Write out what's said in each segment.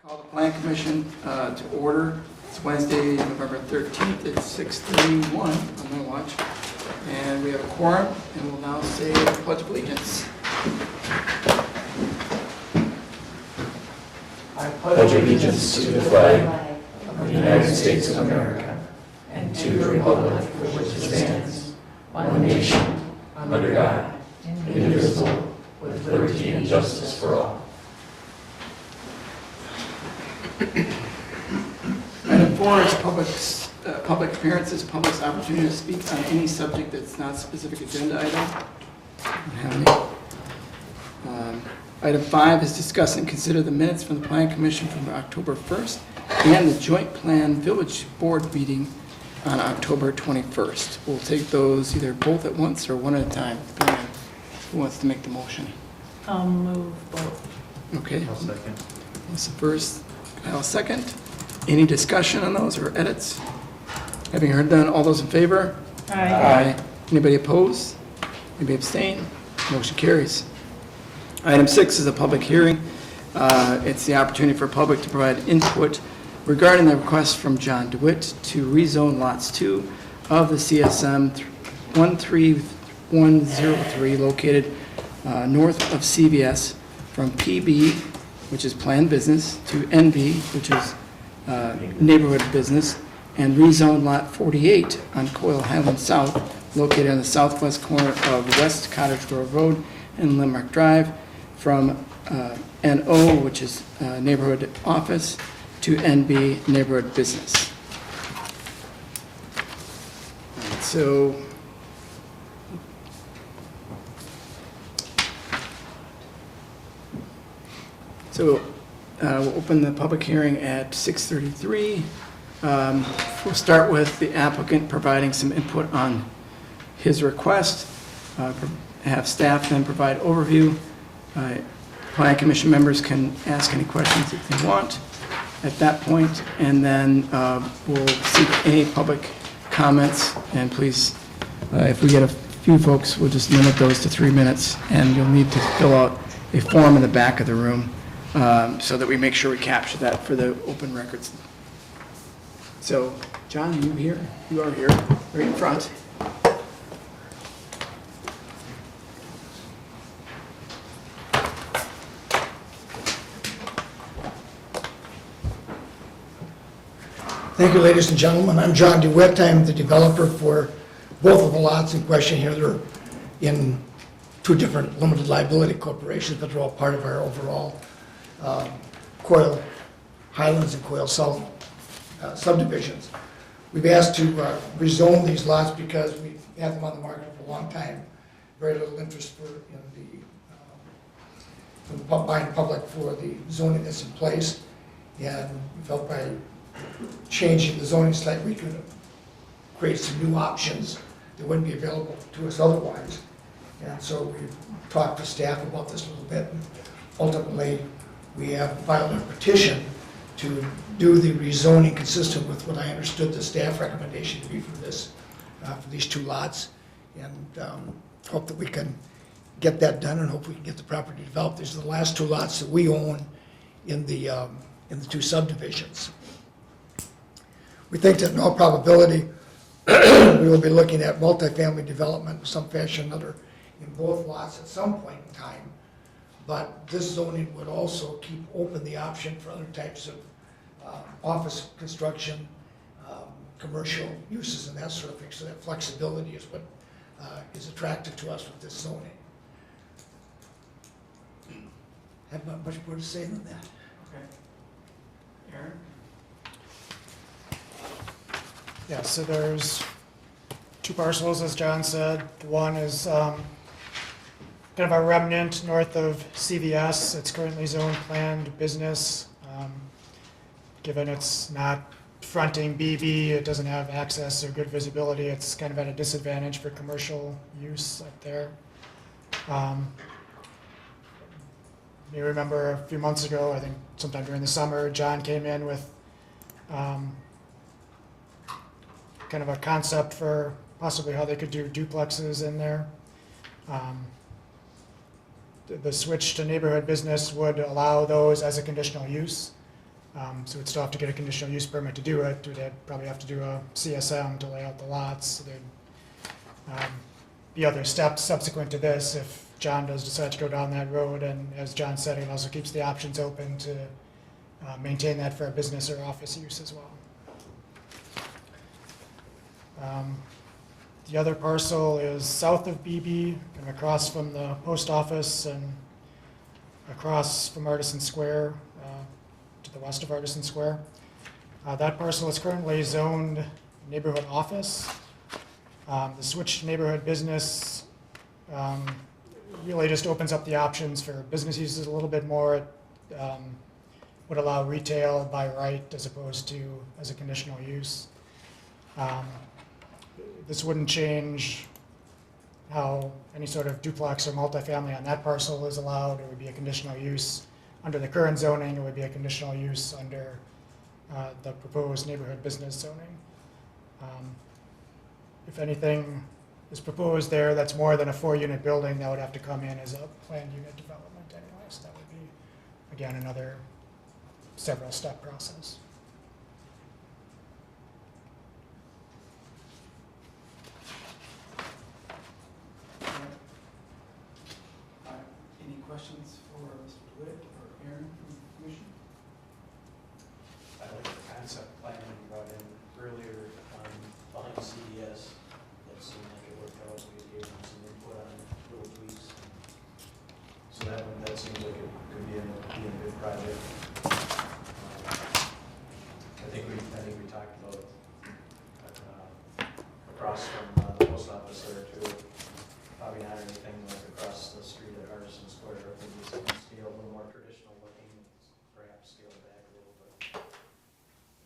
Call the Plan Commission to order. It's Wednesday, November 13th at 6:31 on my watch. And we have a quorum, and we'll now say the Pledge of Allegiance. I pledge allegiance to the flag of the United States of America and to the republic for which it stands, one nation, under God, indivisible, with liberty and justice for all. Item 4 is public appearances, public's opportunity to speak on any subject that's not a specific agenda item. Don't have any. Item 5 is discuss and consider the minutes from the Plan Commission from October 1st and the Joint Plan Village Board meeting on October 21st. We'll take those either both at once or one at a time, depending on who wants to make the motion. I'll move both. Okay. I'll second. Melissa first, Kyle second. Any discussion on those or edits? Having heard none, all those in favor? Aye. Anybody opposed? Anybody abstain? Motion carries. Item 6 is a public hearing. It's the opportunity for public to provide input regarding the request from John DeWitt to rezone lots 2 of the CSM 13103 located north of CVS from PB, which is planned business, to NB, which is neighborhood business, and rezone lot 48 on Coyle Highland South, located on the southwest corner of West Cottage Grove Road and Limerick Drive, from NO, which is neighborhood office, to NB, neighborhood business. So, we'll open the public hearing at 6:33. We'll start with the applicant providing some input on his request. Have staff then provide overview. Plan Commission members can ask any questions if they want at that point, and then we'll seek any public comments. And please, if we get a few folks, we'll just limit those to 3 minutes, and you'll need to fill out a form in the back of the room so that we make sure we capture that for the open records. So, John, are you here? You are here, right in front. Thank you, ladies and gentlemen. I'm John DeWitt. I'm the developer for both of the lots in question here. They're in two different limited liability corporations, but they're all part of our overall Coyle Highlands and Coyle South subdivisions. We've asked to rezone these lots because we've had them on the market for a long time. Very little interest from the buying public for the zoning that's in place, and we felt by changing the zoning slightly, we could create some new options that wouldn't be available to us otherwise. And so we've talked to staff about this a little bit. And ultimately, we have filed a petition to do the rezoning consistent with what I understood the staff recommendation to be for this, for these two lots, and hope that we can get that done and hope we can get the property developed. These are the last two lots that we own in the two subdivisions. We think that in all probability, we will be looking at multifamily development in some fashion or another in both lots at some point in time. But this zoning would also keep open the option for other types of office construction, commercial uses and that sort of thing. So that flexibility is what is attractive to us with this zoning. Have not much more to say than that. Okay. Aaron? Yeah, so there's two parcels, as John said. One is kind of a remnant north of CVS. It's currently zoned planned business. Given it's not fronting BV, it doesn't have access or good visibility. It's kind of at a disadvantage for commercial use up there. You remember a few months ago, I think sometime during the summer, John came in with kind of a concept for possibly how they could do duplexes in there. The switch to neighborhood business would allow those as a conditional use. So we'd still have to get a conditional use permit to do it. We'd probably have to do a CSM to lay out the lots. There'd be other steps subsequent to this if John does decide to go down that road. And as John said, it also keeps the options open to maintain that for a business or office use as well. The other parcel is south of BB, kind of across from the post office and across from Artisan Square, to the west of Artisan Square. That parcel is currently zoned neighborhood office. The switch to neighborhood business really just opens up the options for business uses a little bit more. It would allow retail by right as opposed to as a conditional use. This wouldn't change how any sort of duplex or multifamily on that parcel is allowed. It would be a conditional use under the current zoning. It would be a conditional use under the proposed neighborhood business zoning. If anything is proposed there that's more than a 4-unit building, that would have to come in as a planned unit development anyway. So that would be, again, another several step process. Any questions for Mr. DeWitt or Aaron from the commission? I like the concept plan you brought in earlier behind CDS. That seemed like it worked out. We gave them some input on little tweaks. So that seems like it could be a good project. I think we talked about across from the post office there too. Probably not anything like across the street at Artisan Square. I think it's scale a little more traditional looking, perhaps scale it back a little bit.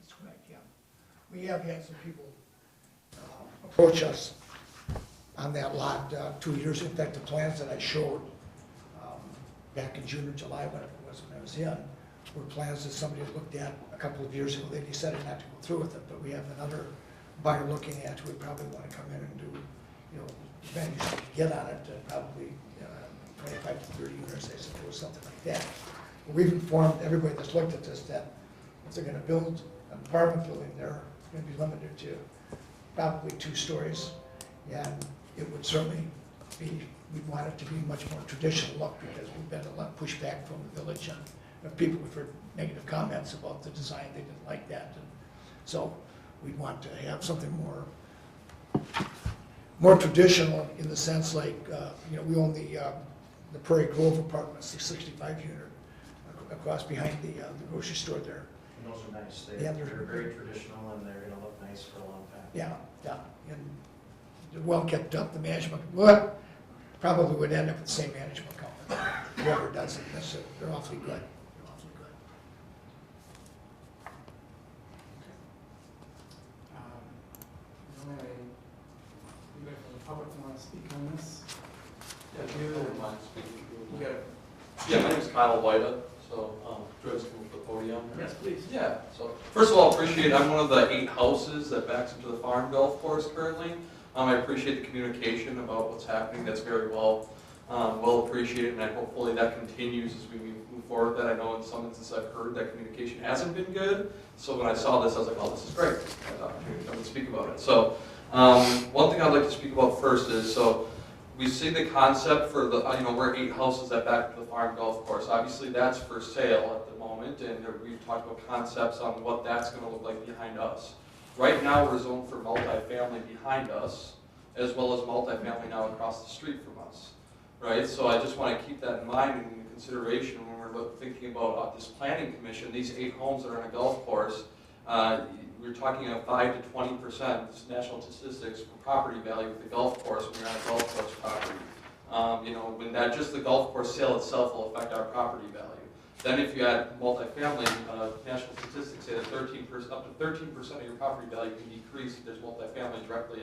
That's correct, yeah. We have had some people approach us on that lot 2 years. In fact, the plans that I showed back in June or July, whatever it was when I was in, were plans that somebody had looked at a couple of years ago. They decided not to go through with it, but we have another buyer looking at who would probably want to come in and do, values you could get on it, probably 25 to 30 units, I suppose, something like that. But we've informed everybody that's looked at this that if they're going to build an apartment building, they're going to be limited to probably 2 stories. And it would certainly be, we'd want it to be much more traditional look because we've had a lot of pushback from the village and people have heard negative comments about the design. They didn't like that. And so we'd want to have something more traditional in the sense like, we own the Prairie Grove apartments, the 65 unit across behind the grocery store there. And those are nice. Yeah, They're very traditional and they're going to look nice for a long time. Yeah, and they're well kept up. The management, well, probably would end up with the same management company. Whoever does it, they're awfully good. They're awfully good. Anybody from the public want to speak on this? Yeah, You, I wouldn't mind speaking. you got Yeah, my name is Kyle White, so join us to move to the podium. yes, please. Yeah, so first of all, appreciate, I'm one of the 8 houses that backs into the farm golf course currently. I appreciate the communication about what's happening. That's very well appreciated, and hopefully that continues as we move forward. That I know in some instances I've heard that communication hasn't been good. So when I saw this, I was like, oh, this is great. I have the opportunity to come and speak about it. So one thing I'd like to speak about first is, so we see the concept for the, we're 8 houses that back to the farm golf course. Obviously that's for sale at the moment, and we've talked about concepts on what that's going to look like behind us. Right now we're zoned for multifamily behind us, as well as multifamily now across the street from us, right? So I just want to keep that in mind and in consideration when we're thinking about this planning commission, these 8 homes that are on a golf course. We're talking about 5 to 20%, this is national statistics, for property value with the golf course when you're on a golf course property. When that just the golf course sale itself will affect our property value. Then if you add multifamily, national statistics say that up to 13% of your property value can decrease if there's multifamily directly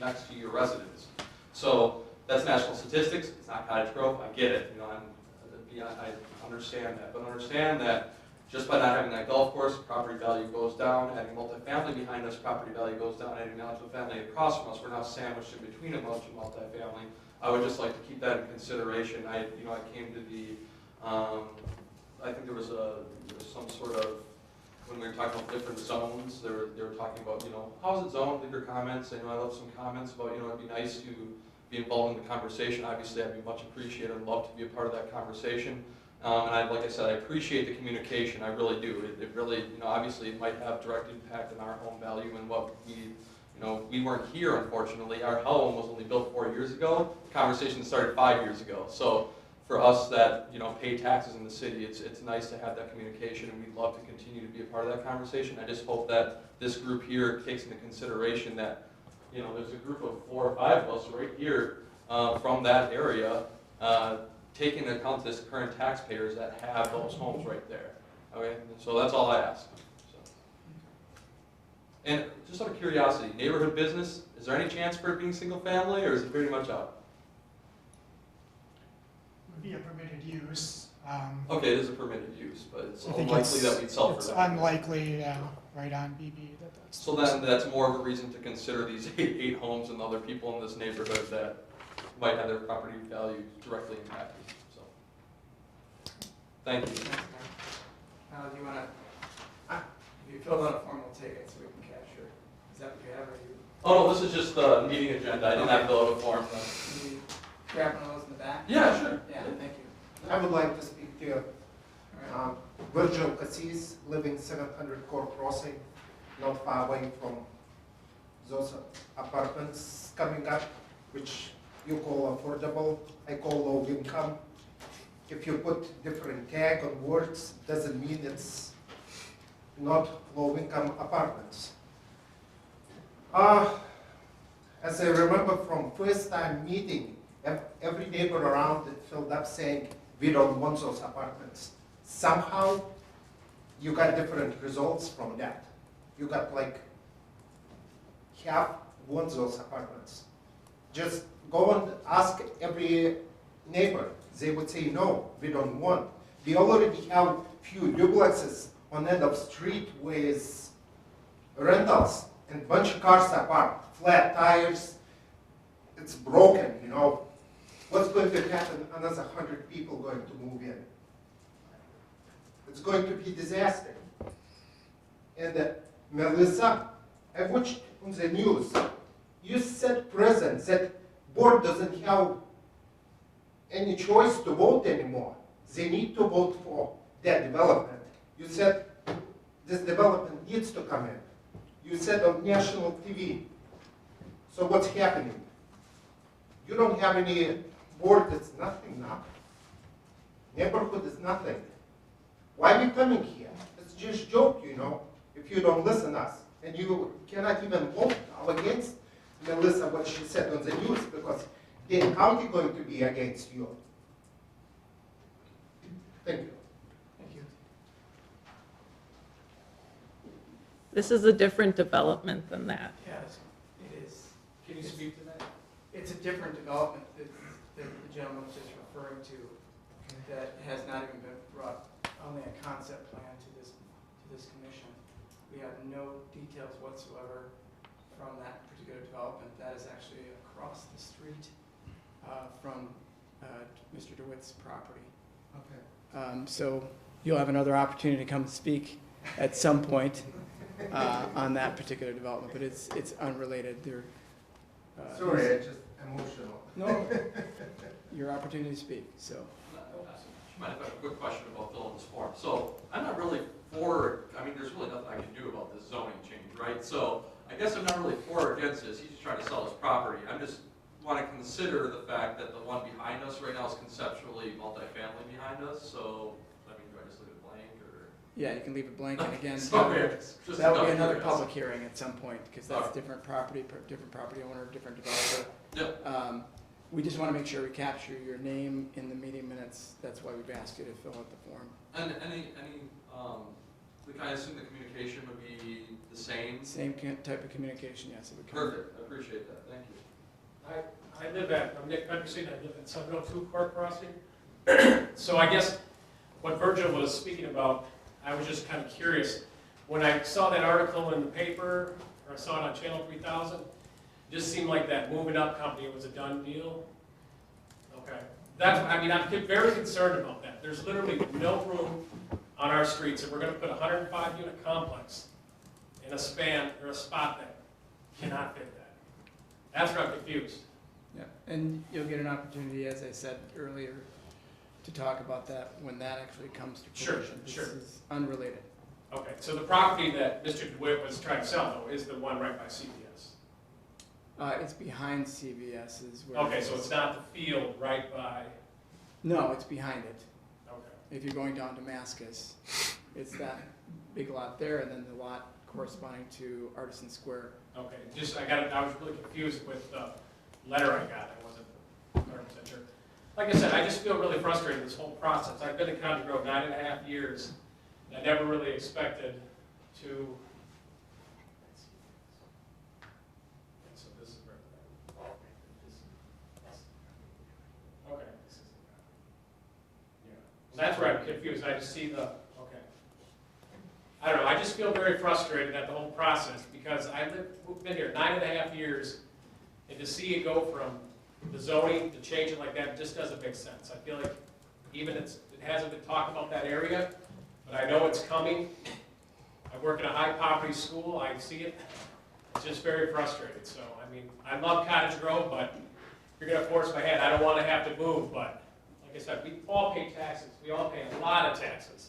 next to your residence. So that's national statistics, it's not Cottage Grove, I get it, I understand that, but understand that just by not having that golf course, property value goes down. Adding multifamily behind us, property value goes down. Adding multifamily across from us, we're now sandwiched in between a bunch of multifamily. I would just like to keep that in consideration. I came to the, I think there was some sort of when we were talking about different zones, they were talking about, you know, how's it zoned, leave your comments, I know I left some comments about, you know, it'd be nice to be involved in the conversation. Obviously, I'd be much appreciated and love to be a part of that conversation. And like I said, I appreciate the communication, I really do. It really, you know, obviously it might have direct impact on our home value and what we, you know, we weren't here, unfortunately. Our home was only built 4 years ago. The conversation started 5 years ago. So for us that, you know, pay taxes in the city, it's nice to have that communication, and we'd love to continue to be a part of that conversation. I just hope that this group here takes into consideration that, you know, there's a group of 4 or 5 of us right here from that area, taking into account this current taxpayers that have those homes right there. Okay, so that's all I ask. So. And just out of curiosity, neighborhood business, is there any chance for it being single family, or is it pretty much out? Would be a permitted use. Okay, it is a permitted use, but it's I think unlikely that we'd sell for it's that. unlikely, right on BB that's. So then that's more of a reason to consider these eight homes and other people in this neighborhood that might have their property value directly impacted, so. Thank you. Do you want to, if you filled out a form, we'll take it so we can capture. Is that what you have, or you? Oh, no, this is just the meeting agenda. I didn't have to fill out a form. Can you grab one of those in the back? Yeah, sure. Yeah, thank you. I would like to speak to you. All right. Virgil Cassis, living 700 Core Crossing, not far away from those apartments coming up, which you call affordable, I call low income. If you put different tag on words, doesn't mean it's not low income apartments. As I remember from first time meeting, every neighbor around it filled up saying, we don't want those apartments. Somehow, you got different results from that. You got like half want those apartments. Just go and ask every neighbor. They would say, no, we don't want. We already have few duplexes on end of street with rentals and bunch of cars apart, flat tires. It's broken, you know. What's going to happen? Another 100 people going to move in. It's going to be disaster. And Melissa, I watched on the news. You said present that board doesn't have any choice to vote anymore. They need to vote for that development. You said this development needs to come in. You said on national TV. So what's happening? You don't have any board, it's nothing now. Neighborhood is nothing. Why are we coming here? It's just joke, you know, if you don't listen us. And you cannot even vote against Melissa, what she said on the news, because the county going to be against you. Thank you. Thank you. This is a different development than that. Yes, it is. Can you speak to that? It's a different development that the gentleman was just referring to that has not even been brought, only a concept plan to this commission. We have no details whatsoever from that particular development. That is actually across the street from Mr. DeWitt's property. Okay. So you'll have another opportunity to come speak at some point on that particular development, but it's unrelated. Sorry, I'm just emotional. No, your opportunity to speak, so. I have a quick question about filling this form. So I'm not really for, I mean, there's really nothing I can do about this zoning change, right? So I guess I'm not really for or against this. He's just trying to sell his property. I'm just want to consider the fact that the one behind us right now is conceptually multifamily behind us. So, I mean, do I just leave it blank or? Yeah, you can leave it blank, and again, Okay, just that will be out of another curiosity. public hearing at some point, because that's Okay. different property owner, different developer. Yep. We just want to make sure we capture your name in the meeting minutes. That's why we've asked you to fill out the form. And I assume the communication would be the same? Same type of communication, yes, it would come. Perfect, I appreciate that, thank you. I'm Nick Penderson, I live at 702 Court Crossing. So I guess what Virgil was speaking about, I was just kind of curious. When I saw that article in the paper, or I saw it on Channel 3000, it just seemed like that moving up company was a done deal. Okay. I'm very concerned about that. There's literally no room on our streets, and we're gonna put a 105 unit complex in a span, or a spot that cannot fit that. That's where I'm confused. Yeah, and you'll get an opportunity, as I said earlier, to talk about that when that actually comes to Sure, fruition. sure. This is unrelated. Okay, so the property that Mr. DeWitt was trying to sell, though, is the one right by CVS. It's behind CVS is where. Okay, so it's not the field right by, No, it's behind it. okay. If you're going down Damascus, it's that big lot there, and then the lot corresponding to Artisan Square. Okay, just, I was really confused with the letter I got, I wasn't 100% sure. Like I said, I just feel really frustrated with this whole process. I've been in Cottage Grove 9.5 years, and I never really expected to. So this is where. Okay. Yeah, that's where I'm confused, I just see the, okay. I don't know, I just feel very frustrated at the whole process, because we've been here 9.5 years, and to see it go from the zoning to change it like that, just doesn't make sense. I feel like even it hasn't been talked about that area, but I know it's coming. I work in a high poverty school, I see it, it's just very frustrating. So, I mean, I love Cottage Grove, but you're gonna force my hand, I don't wanna have to move, but like I said, we all pay taxes, we all pay a lot of taxes.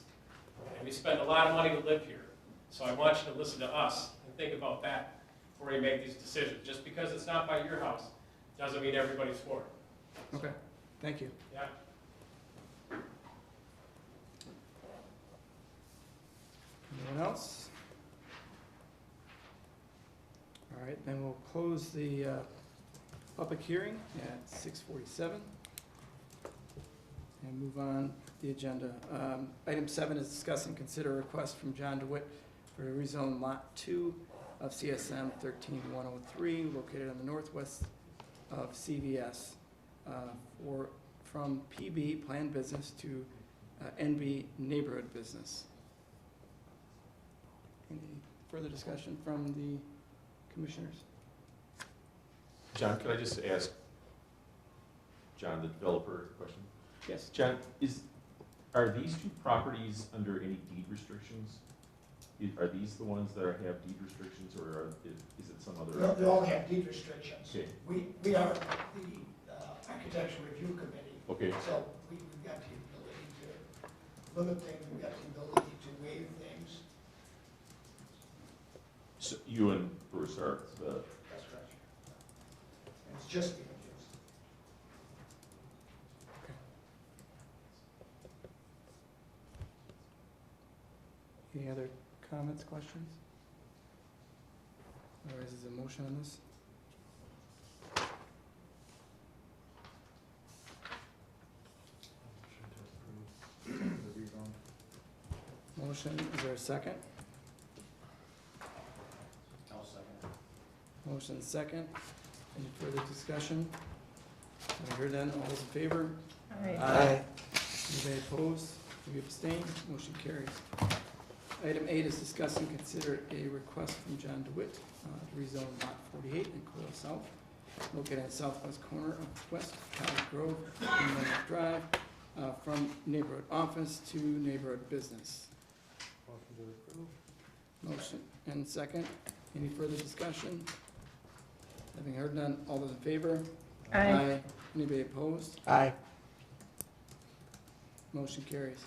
And we spend a lot of money to live here. So I want you to listen to us and think about that before you make these decisions. Just because it's not by your house, doesn't mean everybody's for it. Okay, thank you. Yeah? Anyone else? All right, then we'll close the public hearing at 6:47 and move on the agenda. Item 7 is discuss and consider a request from John DeWitt for a rezone Lot 2 of CSM 13103 located on the northwest of CVS from PB Planned Business to NB Neighborhood Business. Any further discussion from the commissioners? John, could I just ask John, the developer, a question? Yes. John, are these two properties under any deed restrictions? Are these the ones that have deed restrictions, or is it some other? They all have deed restrictions. Okay. We are the architectural review committee. Okay. So we've got the ability to limit things, we've got the ability to waive things. So you and Bruce are the. That's correct. And it's just images. Any other comments, questions? Otherwise, is there a motion on this? Motion, is there a second? I'll second. Motion second. Any further discussion? Having heard none, all those in favor? Aye. Anybody opposed? Any abstain? Motion carries. Item 8 is discuss and consider a request from John DeWitt to rezone Lot 48 in Coyle South, located at southwest corner of West Cottage Grove, Greenland Drive, from neighborhood office to neighborhood business. Motion and second. Any further discussion? Having heard none, all those in favor? Aye. Anybody opposed? Aye. Motion carries.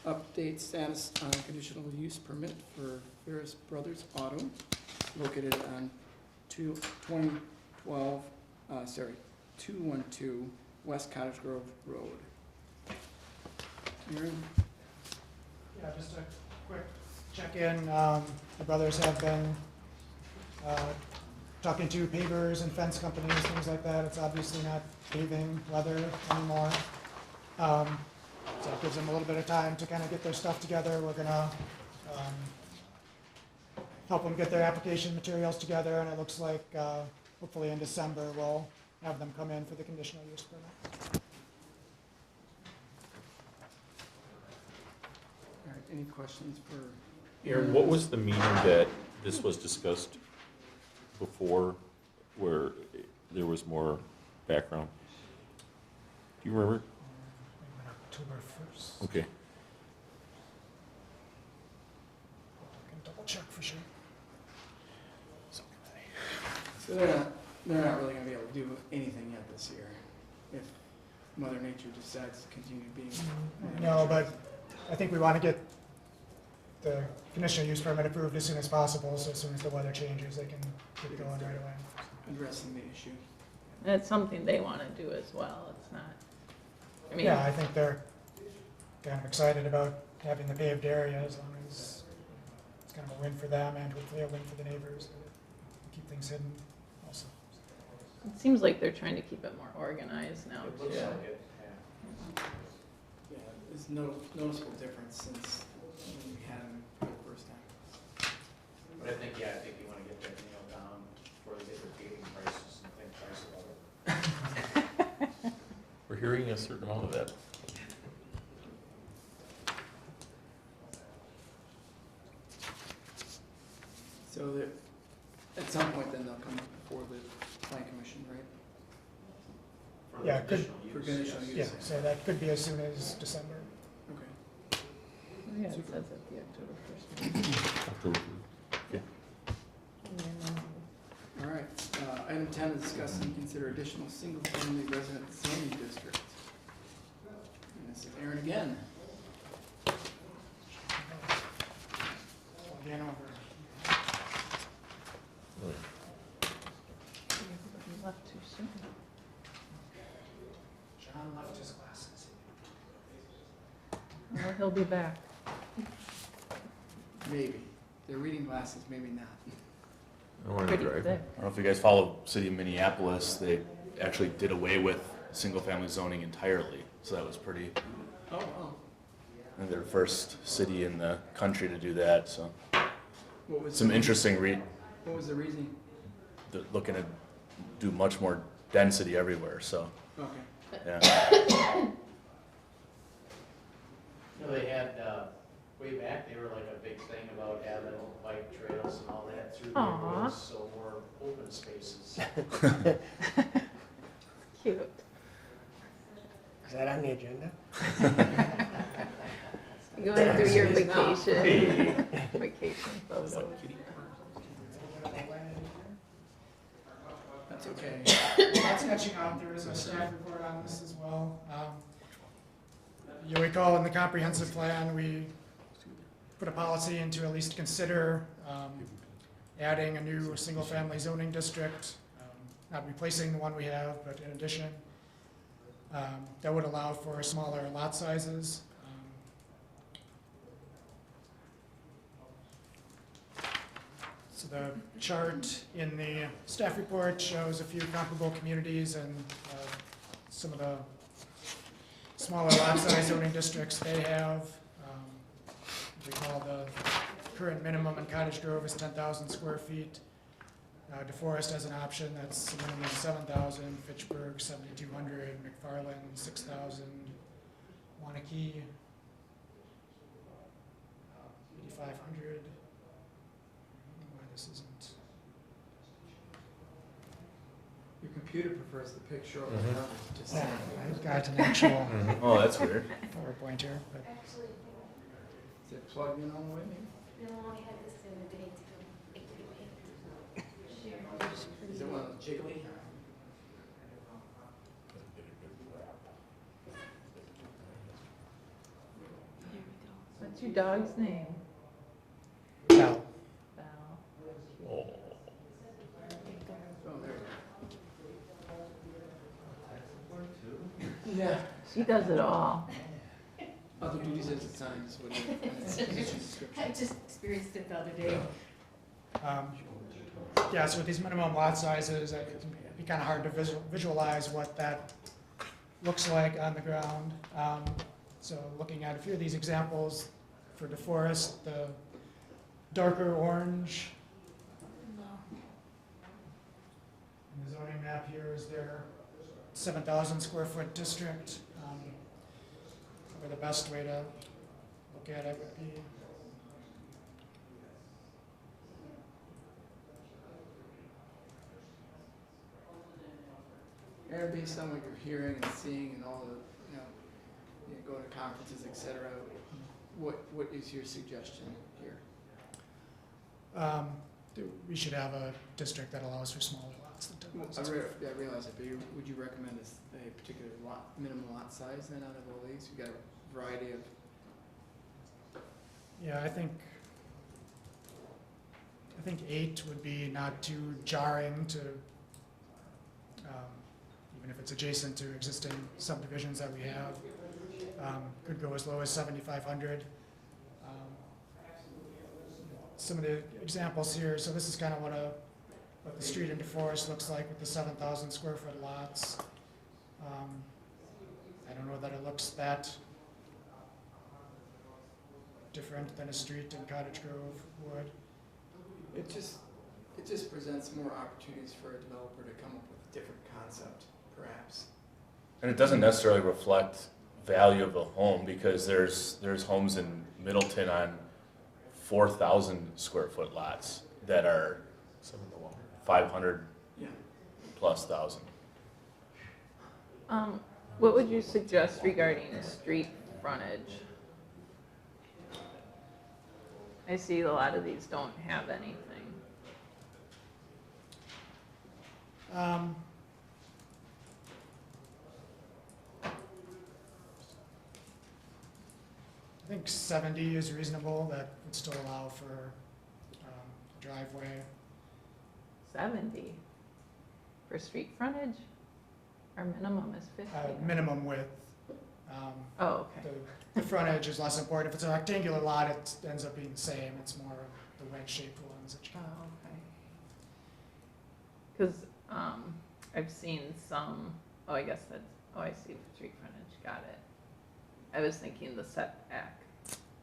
Update status on conditional use permit for Ferris Brothers Auto located on 212 West Cottage Grove Road. Aaron? Yeah, just a quick check-in. The brothers have been talking to pavers and fence companies, things like that. It's obviously not paving weather anymore. So it gives them a little bit of time to kind of get their stuff together. We're gonna help them get their application materials together, and it looks like hopefully in December we'll have them come in for the conditional use permit. All right, any questions for? Aaron, what was the meeting that this was discussed before, where there was more background? Do you remember? October 1st. Okay. check for sure. So they're not really gonna be able to do anything yet this year, if Mother Nature decides to continue being. No, but I think we want to get the conditional use permit approved as soon as possible, so as soon as the weather changes, they can get going right away. Addressing the issue. It's something they want to do as well, it's not, I mean, Yeah, I think they're kind of excited about having the paved area, as long as it's kind of a win for them and hopefully a win for the neighbors. Keep things hidden also. it seems like they're trying to keep it more organized now It looks too. like it, yeah. Yeah, there's no noticeable difference since when we had them for the first time. But I think you want to get that nailed down before they get their paving prices and think twice about it. We're hearing a certain amount of that. So that, at some point then they'll come before the plan commission, right? For the Yeah, good. conditional use, For conditional yes. Yeah, use. so that could be as soon as December. Okay. Yeah, it says at the October 1st. October. Okay. All right, item 10 is discuss and consider additional single-family resident zoning district. And this is Aaron again. Again, over. Everybody left too soon. John left his glasses. Well, he'll be back. Maybe. They're reading glasses, maybe not. I don't want to Pretty drive. thick. I don't know if you guys follow City of Minneapolis, they actually did away with single-family zoning entirely, so that was pretty, Oh, wow. and they're the first city in the country to do that, so. What was Some the- interesting What was the reason? they're looking to do much more density everywhere, so, Okay. yeah. You know, they had, way back, they were like a big thing about having bike trails and all that through the Aw. neighborhoods, so more open spaces. Cute. Is that on the agenda? Going through your vacation. Vacation photos. That's okay. That's catching on. There is a staff report on this as well. You recall in the comprehensive plan, we put a policy in to at least consider adding a new single-family zoning district, not replacing the one we have, but in addition. That would allow for smaller lot sizes. So the chart in the staff report shows a few comparable communities and some of the smaller lot size zoning districts they have. Recall the current minimum in Cottage Grove is 10,000 square feet. DeForest has an option that's a minimum of 7,000, Fitchburg 7,200, McFarland 6,000, Wanakee 8,500. Why this isn't. Your computer prefers the picture over the Mhm. numbers, just Yeah, saying. I've got an actual Oh, that's weird. PowerPoint here, but Is it plugged in all the way, maybe? No, I had this the other day to make it pink. Is it one of those jiggly? What's your dog's name? Val. Val. Oh. Oh, there you go. Yeah. She does it all. Other duties as assigned is what it is. I just experienced it the other day. Yeah, so with these minimum lot sizes, it can be kind of hard to visualize what that looks like on the ground. So looking at a few of these examples for DeForest, the darker orange. And the zoning map here is their 7,000 square foot district. Probably the best way to look at it would be Aaron, based on what you're hearing and seeing and all the, going to conferences, et cetera, what is your suggestion here? We should have a district that allows for smaller lots than 10,000 square feet. I realize it, but would you recommend a particular lot, minimum lot size then out of all these? You've got a variety of, Yeah, I think 8 would be not too jarring to, even if it's adjacent to existing subdivisions that we have. Could go as low as 7,500. Some of the examples here, so this is kind of what the street into Forest looks like with the 7,000 square foot lots. I don't know that it looks that different than a street in Cottage Grove would. it just presents more opportunities for a developer to come up with a different concept, perhaps. And it doesn't necessarily reflect value of the home, because there's homes in Middleton on 4,000 square foot lots that are 500 Yeah. plus thousand. What would you suggest regarding street frontage? I see a lot of these don't have anything. I think 70 is reasonable. That would still allow for driveway. 70 for street frontage? Our minimum is 50. Minimum width. Oh, okay. The frontage is less important. If it's a rectangular lot, it ends up being the same. It's more the wedge-shaped ones that you Oh, can. okay. Because I've seen some, I guess that's, I see street frontage, got it. I was thinking the setback,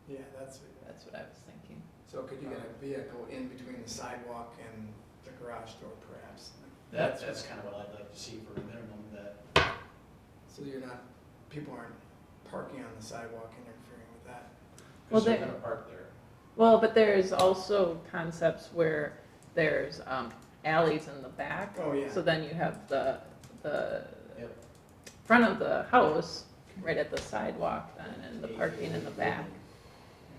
Yeah, that's that's what I was thinking. so could you get a vehicle in between the sidewalk and the garage door, perhaps? That's kind of what I'd like to see for a minimum, that, So people aren't parking on the sidewalk interfering with that. Well, because they're they- gonna park there. Well, but there's also concepts where there's alleys in the back. Oh, yeah. So then you have the Yep. front of the house right at the sidewalk then, and the parking in the back.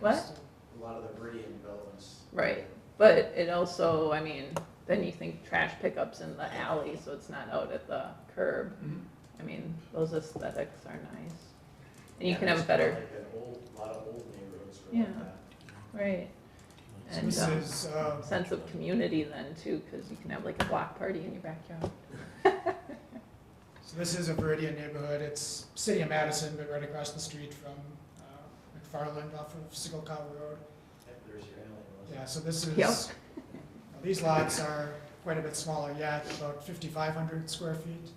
What? A lot of the Viridian developments. Right, but it also, I mean, then you think trash pickups in the alley, so it's not out at the curb. I mean, those aesthetics are nice. And you can have It's better, kinda like a lot of old neighborhoods are Yeah. like that. right. So And this is sense of community then too, because you can have like a block party in your backyard. So this is a Viridian neighborhood. It's city of Madison, but right across the street from McFarland off of Sickle Cow Road. Yep, there's your alley. Melissa. Yeah, so this is, Yep. these lots are quite a bit smaller yet, about 5,500 square feet.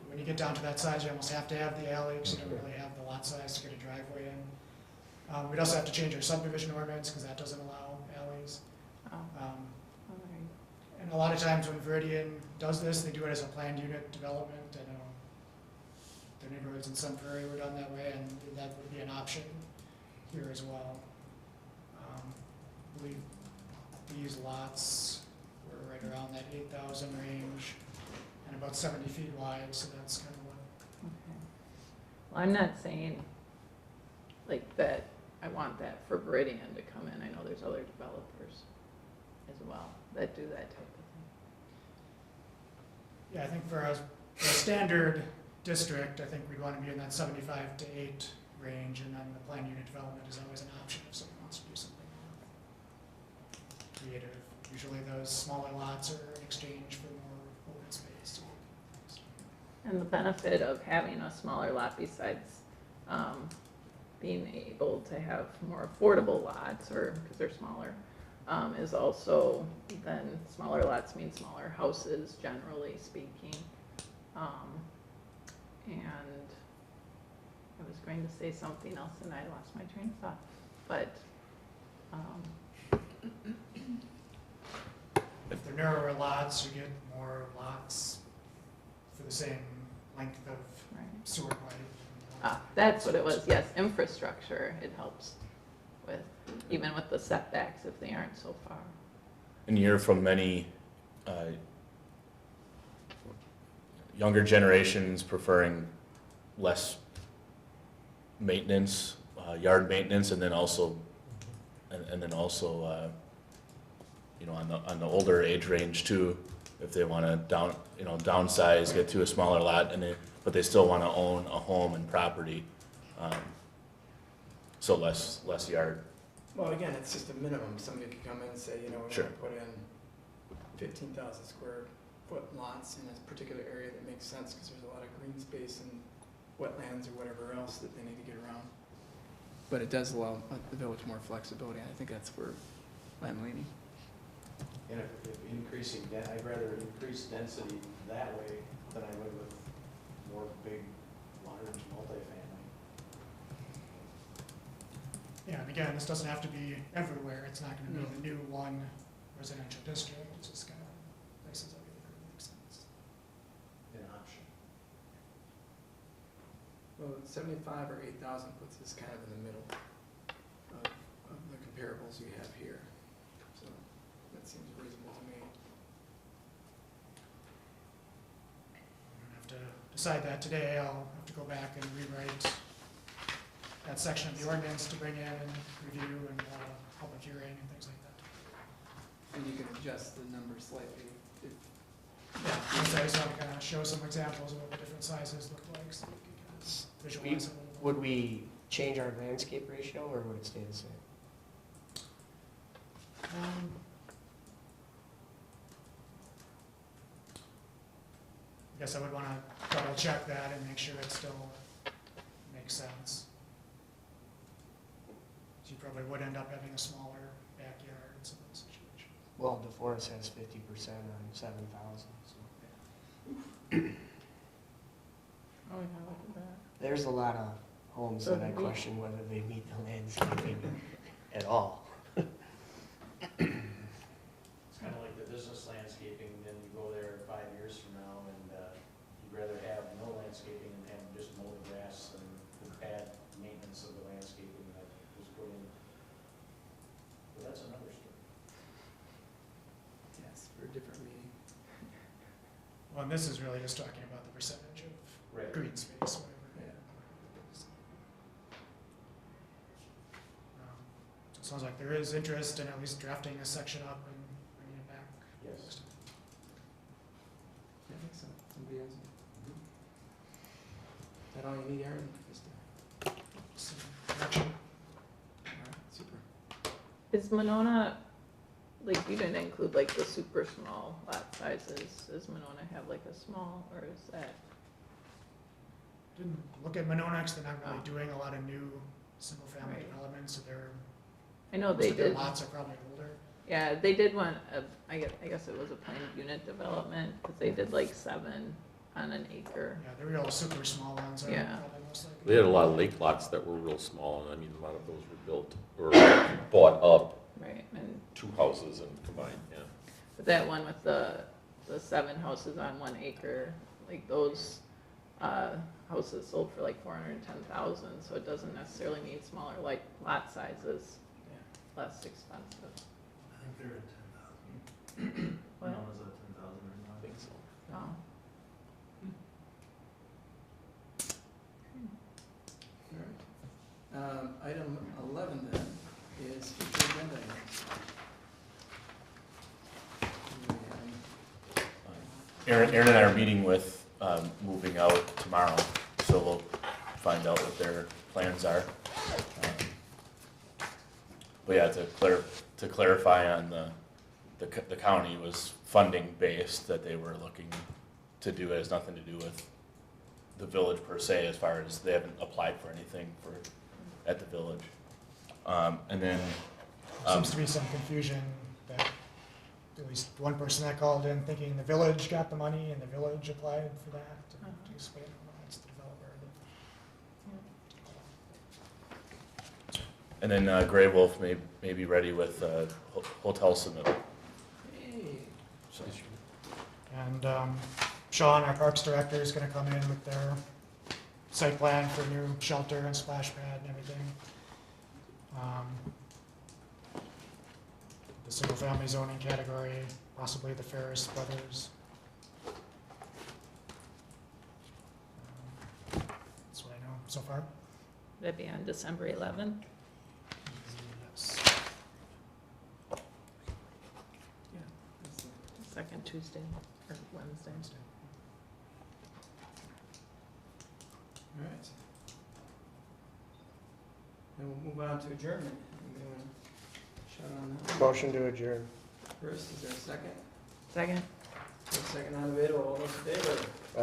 When you get down to that size, you almost have to have the alley, because you don't really have the lot size to get a driveway in. We'd also have to change our subdivision ordinance, because that doesn't allow alleys. Oh, Um, all right. And a lot of times when Viridian does this, they do it as a planned unit development. I know the neighborhoods in Sun Prairie were done that way, and that would be an option here as well. I believe these lots were right around that 8,000 range and about 70 feet wide, so that's kind of what. Okay. Well, I'm not saying like that, I want that for Viridian to come in. I know there's other developers as well that do that type of thing. Yeah, I think for a standard district, I think we'd want to be in that 75 to 8 range, and then the planned unit development is always an option if someone wants to do something more creative. Usually those smaller lots are in exchange for more open space. And the benefit of having a smaller lot besides being able to have more affordable lots, or because they're smaller, is also then smaller lots mean smaller houses, generally speaking. And I was going to say something else and I lost my train of thought, but If they're narrower lots, you get more lots for the same length of right. sewer pipe. That's what it was, yes, infrastructure, it helps with, even with the setbacks if they aren't so far. And you hear from many younger generations preferring less maintenance, yard maintenance, and then also And then also, you know, on the older age range too, if they wanna downsize, get to a smaller lot, but they still wanna own a home and property, so less yard. Well, again, it's just a minimum. Somebody could come in and say, you know, we Sure. want to put in 15,000 square foot lots in a particular area that makes sense because there's a lot of green space and wetlands or whatever else that they need to get around. But it does allow the village more flexibility, and I think that's where I'm leaning. And if increasing, I'd rather increase density that way than I would with more big, large multifamily. Yeah, and again, this doesn't have to be everywhere, it's not gonna be the new one residential district, it's just kind of places that we think would make sense. An option. Well, 75 or 8,000 puts us kind of in the middle of the comparables you have here. So that seems reasonable to me. I'm gonna have to decide that today, I'll have to go back and rewrite that section of the ordinance to bring in and review and public hearing and things like that. And you can adjust the number slightly. Yeah, so I just want to kind of show some examples of what the different sizes look like, so you can kind of visualize it a little. Would we change our landscape ratio, or would it stay the same? I guess I would want to double check that and make sure it still makes sense. So you probably would end up having a smaller backyard in some of those situations. Well, DeForest has 50% on 7,000, so. Oh, yeah, look at that. There's a lot of homes So that I do we- question whether they meet the landscaping at all. It's kind of like the business landscaping, then you go there 5 years from now and you'd rather have no landscaping and have just mow the grass than the bad maintenance of the landscaping that was put in. But that's another story. Yes, for a different meeting. Well, and this is really just talking about the percentage of Right. green space, whatever. Yeah. So it sounds like there is interest in at least drafting a section up and bringing it back. Yes. Yeah, I think so. Somebody else? Is that all you need, Aaron? Just Some direction. all right, super. Is Monona, like, you didn't include like the super small lot sizes, does Monona have like a small, or is that? Didn't look at Monona, 'cause they're not really Oh. doing a lot of new single-family Right. developments, so they're, I know most they of their did, lots are probably older. yeah, they did one, I guess it was a planned unit development, because they did like 7 on an acre. Yeah, the real super small ones are Yeah. probably most likely. They had a lot of lake lots that were real small, and I mean, a lot of those were built, or bought up, Right, and, 2 houses and combined, yeah. but that one with the 7 houses on 1 acre, like those, houses sold for like 410,000, so it doesn't necessarily mean smaller like lot sizes, less expensive. I think they're at 10,000. Well, at 10,000 right now. I think so. oh, All right. Item 11 then is future agenda items. Aaron and I are meeting with, moving out tomorrow, so we'll find out what their plans are. But yeah, to clarify on the county was funding based that they were looking to do. It has nothing to do with the village per se, as far as they haven't applied for anything at the village. And then, Seems to be some confusion that at least one person that called in thinking the village got the money and the village applied for that. And to explain, well, it's the developer. and then Gray Wolf may be ready with hotel submittal. Hey. So- And Sean, our parks director, is going to come in with their site plan for new shelter and splash pad and everything. The single-family zoning category, possibly the Ferris brothers. That's what I know so far. that'd be on December 11th. Yes. Second Tuesday or Wednesday. All right. And we'll move on to adjournment. Anyone shout on that? Motion to adjourn. First, is there a second? Second. Is there a second on the video? All those in favor? Aye.